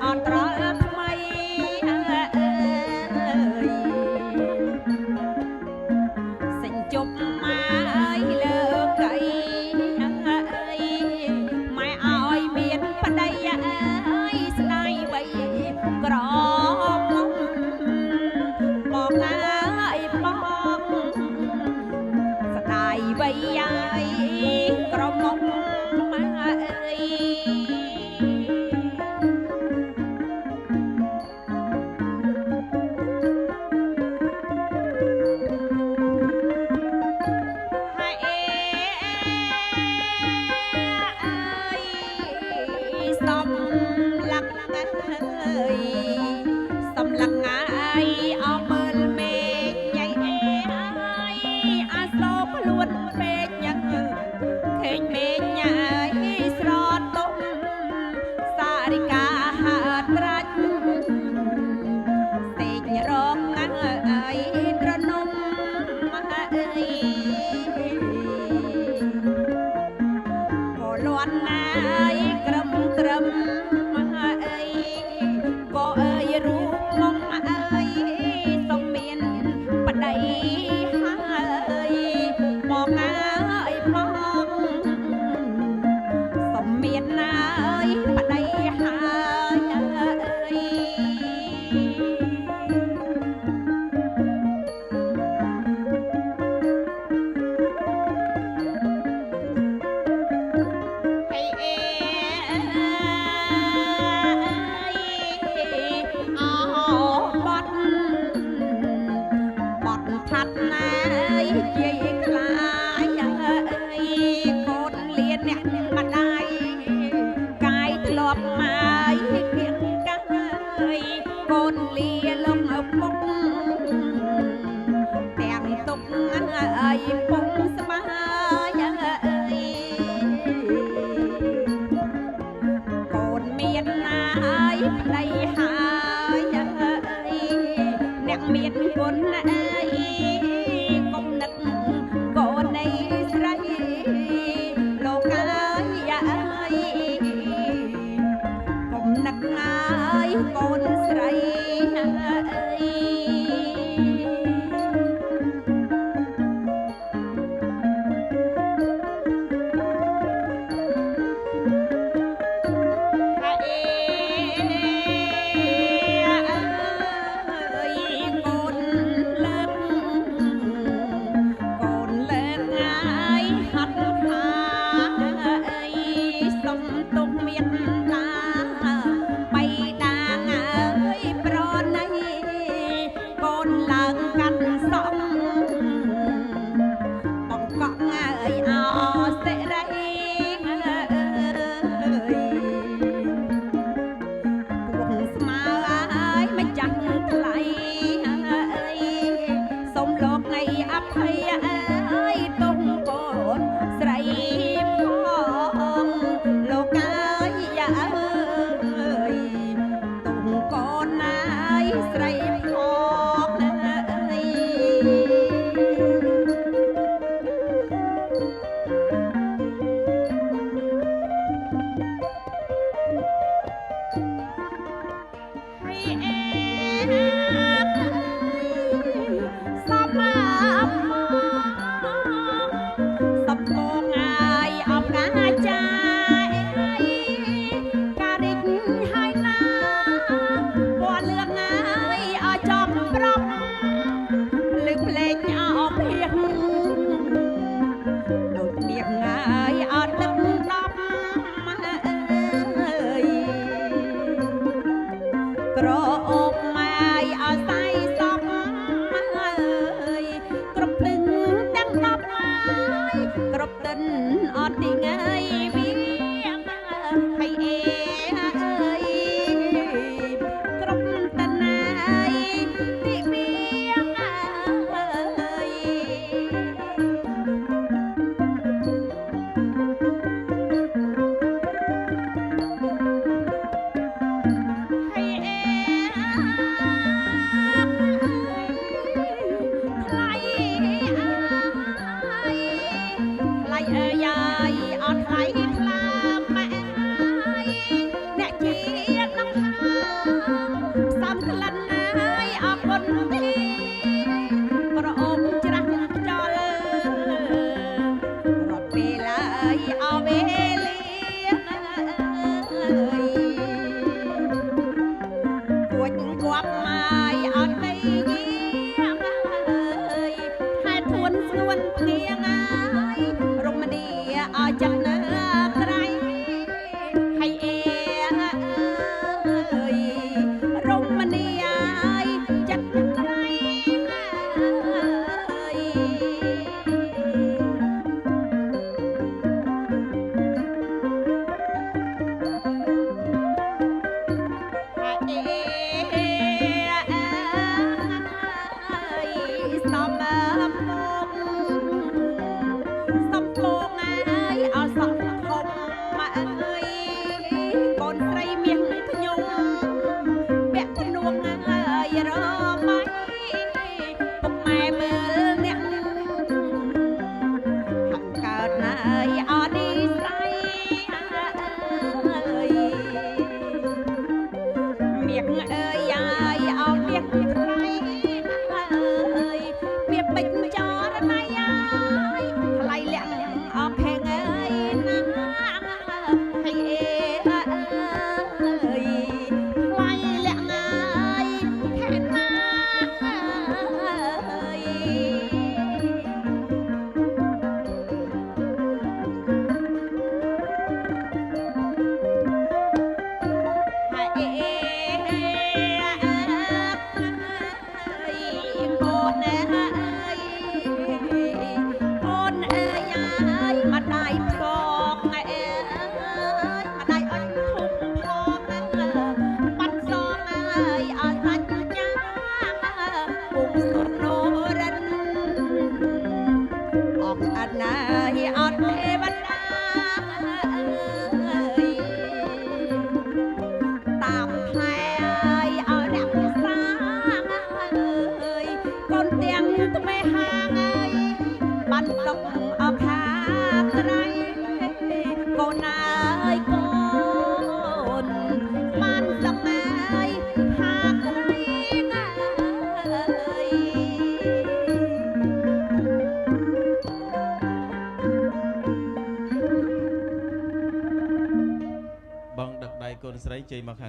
អត់ត្រល់ថ្មីសេចជប់មកអើយលើកៃម៉ែឲ្យមានប្តីអើយស្ដាយបីក្របងអើយបងស្ដាយបីអើយក្រមុំម៉ែអើយសំឡាក់អើយសំឡាក់អើយអមមើលមេឃញ៉ៃអើយអាសូខ្លួនពេកញ៉ឹងឃើញមេឃញ៉ៃស្រទុំសារិកាហាត្រាច់សេករងណាស់អើយត្រនំអើយក៏លន់ណាយក្រឹមក្រឹមអើយក៏អើយរូបមុំអើយសុំមានប្តីហើយបងអើយបងសុំមានណាយប្តីហើយអើយថាត់ណាយជាយខ្លាយអើយកូនលៀនអ្នកម្ដាយកាយធ្លាប់មកគៀងកាយកូនលាលំឪពុកទាំងទុកអើយពុំស្មាយអើយកូនមានណាយប្តីហើយអើយអ្នកមានគុណអើយកុំនឹកកូននៃស្រីលោកអើយអើយកុំនឹកអើយកូនស្រីអើយសុំទុំ កូនអើយអូនអើយម្ដាយផ្សងអើយម្ដាយអញធំផងបាត់សងអើយអត់សាច់ចាពុំសុនររិនអកអណាយអត់ទេវតាតាមថែឲ្យអ្នកសាអើយកូនទាំងថ្មេហាងអើយបានសុខអខាត្រៃកូនអើយកូនបានសុខអើយហាត្រៃអើយបងដឹកដៃកូនស្រីជ័យមកខាង